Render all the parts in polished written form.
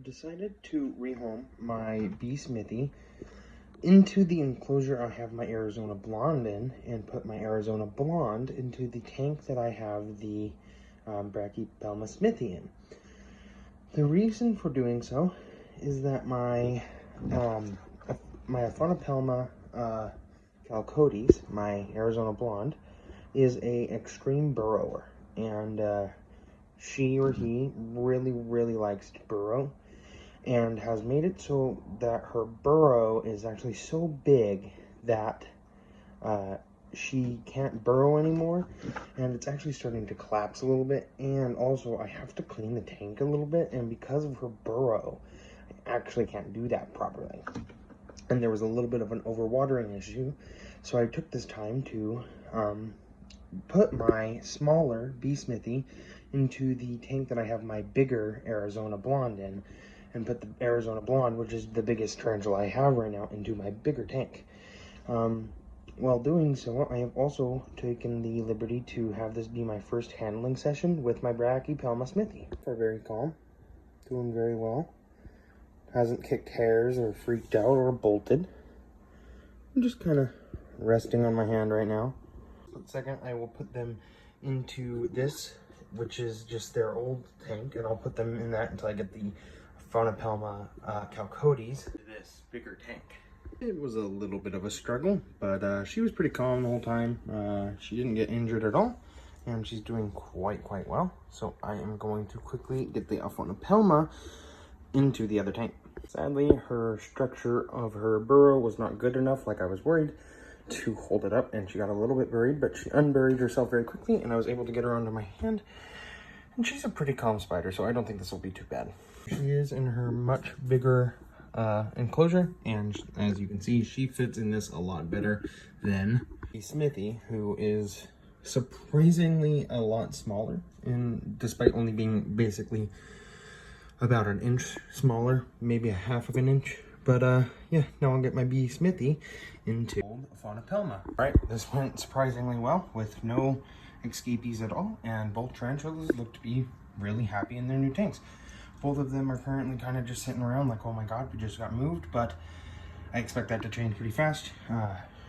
decided to rehome my bee Smithy into the enclosure I have my Arizona Blonde in, and put my Arizona Blonde into the tank that I have the Brachypelma Smithi in. The reason for doing so is that my Aphonopelma chalcodes, my Arizona Blonde, is a extreme burrower, and she or he really likes to burrow, and has made it so that her burrow is actually so big that she can't burrow anymore, and it's actually starting to collapse a little bit. And also I have to clean the tank a little bit, and because of her burrow I actually can't do that properly, and there was a little bit of an overwatering issue. So I took this time to put my smaller bee Smithy into the tank that I have my bigger Arizona Blonde in, and put the Arizona Blonde, which is the biggest tarantula I have right now, into my bigger tank. While doing so, I have also taken the liberty to have this be my first handling session with my Brachypelma Smithi. They're very calm, doing very well. Hasn't kicked hairs or freaked out or bolted. I'm just kind of resting on my hand right now. In a second, I will put them into this, which is just their old tank, and I'll put them in that until I get the Aphonopelma chalcodes, this bigger tank. It was a little bit of a struggle, but she was pretty calm the whole time. She didn't get injured at all, and she's doing quite well. So I am going to quickly get the Aphonopelma into the other tank. Sadly, her structure of her burrow was not good enough, like I was worried, to hold it up, and she got a little bit buried, but she unburied herself very quickly, and I was able to get her onto my hand. And she's a pretty calm spider, so I don't think this will be too bad. She is in her much bigger enclosure, and as you can see, she fits in this a lot better than the Smithy, who is surprisingly a lot smaller, and despite only being basically about an inch smaller, maybe a half of an inch. But yeah, now I'll get my bee Smithy into Aphonopelma. Right, this went surprisingly well with no escapees at all, and both tarantulas look to be really happy in their new tanks. Both of them are currently kind of just sitting around like, oh my god, we just got moved, but I expect that to change pretty fast.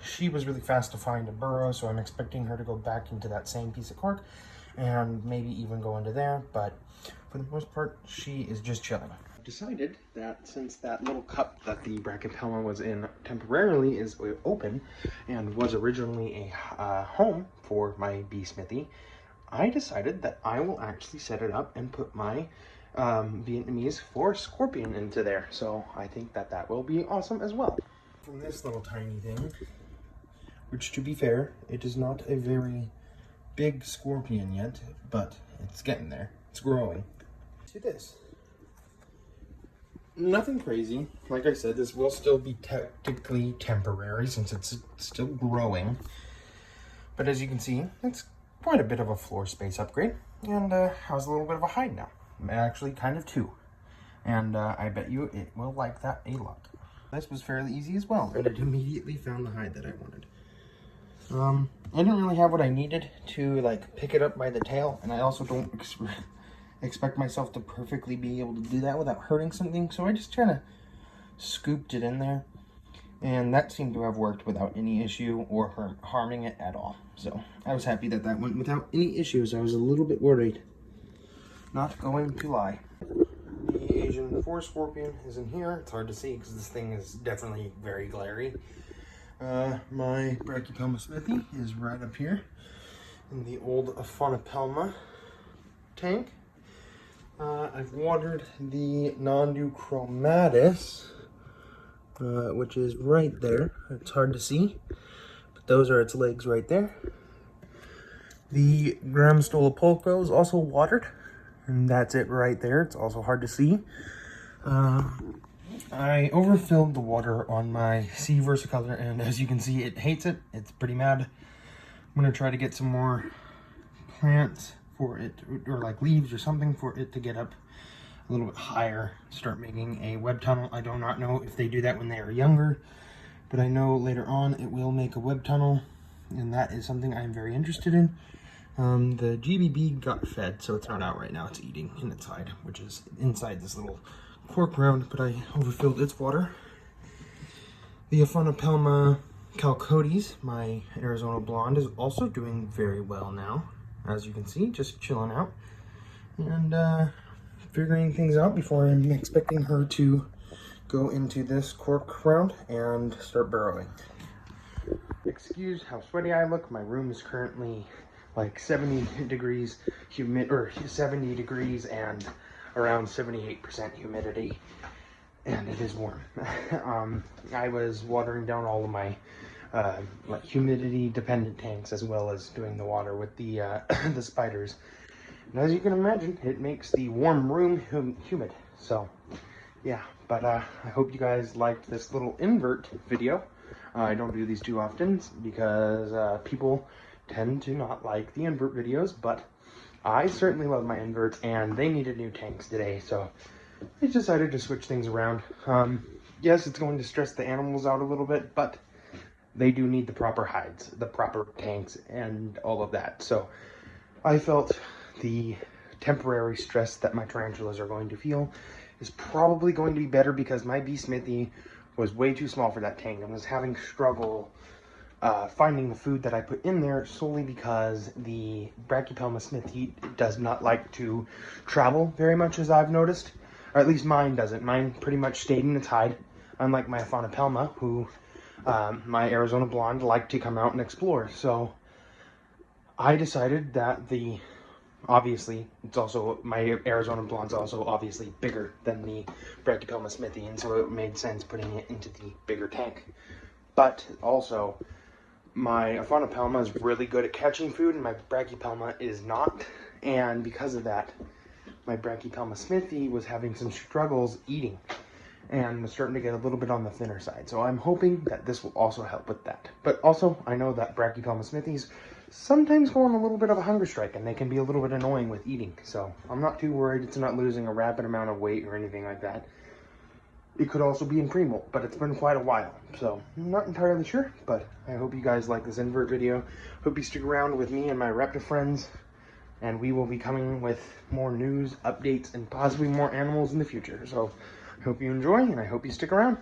She was really fast to find a burrow, so I'm expecting her to go back into that same piece of cork and maybe even go into there, but for the most part, she is just chilling. I've decided that since that little cup that the Brachypelma was in temporarily is open and was originally a home for my bee Smithy, I decided that I will actually set it up and put my Vietnamese forest scorpion into there. So I think that that will be awesome as well. From this little tiny thing, which to be fair, it is not a very big scorpion yet, but it's getting there. It's growing. To this. Nothing crazy. Like I said, this will still be technically temporary since it's still growing. But as you can see, it's quite a bit of a floor space upgrade, and has a little bit of a hide now. Actually, kind of two. And I bet you it will like that a lot. This was fairly easy as well, and it immediately found the hide that I wanted. I didn't really have what I needed to like pick it up by the tail, and I also don't expect myself to perfectly be able to do that without hurting something, so I just kind of scooped it in there, and that seemed to have worked without any issue or harming it at all. So I was happy that that went without any issues. I was a little bit worried, not going to lie. The Asian forest scorpion is in here. It's hard to see because this thing is definitely very glary. My Brachypelma Smithi is right up here in the old Aphonopelma tank. I've watered the non-chromatus, which is right there. It's hard to see, but those are its legs right there. The Gramstolapulco is also watered, and that's it right there. It's also hard to see. I overfilled the water on my sea versicolor, and as you can see, it hates it. It's pretty mad. I'm going to try to get some more plants for it, or like leaves or something for it to get up a little bit higher, start making a web tunnel. I do not know if they do that when they are younger, but I know later on it will make a web tunnel, and that is something I'm very interested in. The GBB got fed, so it's not out right now. It's eating in its hide, which is inside this little cork round, but I overfilled its water. The Aphonopelma chalcodes, my Arizona blonde, is also doing very well now. As you can see, just chilling out and figuring things out before I'm expecting her to go into this cork round and start burrowing. Excuse how sweaty I look. My room is currently like 70 degrees humid, or 70 degrees and around 78% humidity, and it is warm. I was watering down all of my like humidity dependent tanks, as well as doing the water with the the spiders. And as you can imagine, it makes the warm room humid. So yeah, but I hope you guys liked this little invert video. I don't do these too often because people tend to not like the invert videos, but I certainly love my inverts, and they needed new tanks today, so I decided to switch things around. Yes, it's going to stress the animals out a little bit, but they do need the proper hides, the proper tanks, and all of that. So I felt the temporary stress that my tarantulas are going to feel is probably going to be better, because my bee Smithy was way too small for that tank and was having struggle finding the food that I put in there, solely because the Brachypelma Smithi does not like to travel very much, as I've noticed. Or at least mine doesn't. Mine pretty much stayed in its hide, unlike my Aphonopelma, who my Arizona blonde liked to come out and explore. So I decided that obviously, it's also, my Arizona blonde's also obviously bigger than the Brachypelma Smithi, and so it made sense putting it into the bigger tank. But also, my Aphonopelma is really good at catching food, and my Brachypelma is not. And because of that, my Brachypelma Smithi was having some struggles eating, and was starting to get a little bit on the thinner side. So I'm hoping that this will also help with that. But also, I know that Brachypelma Smithis sometimes go on a little bit of a hunger strike, and they can be a little bit annoying with eating. So I'm not too worried it's not losing a rapid amount of weight or anything like that. It could also be in pre-molt, but it's been quite a while, so I'm not entirely sure. But I hope you guys like this invert video. Hope you stick around with me and my reptile friends, and we will be coming with more news, updates, and possibly more animals in the future. So I hope you enjoy, and I hope you stick around.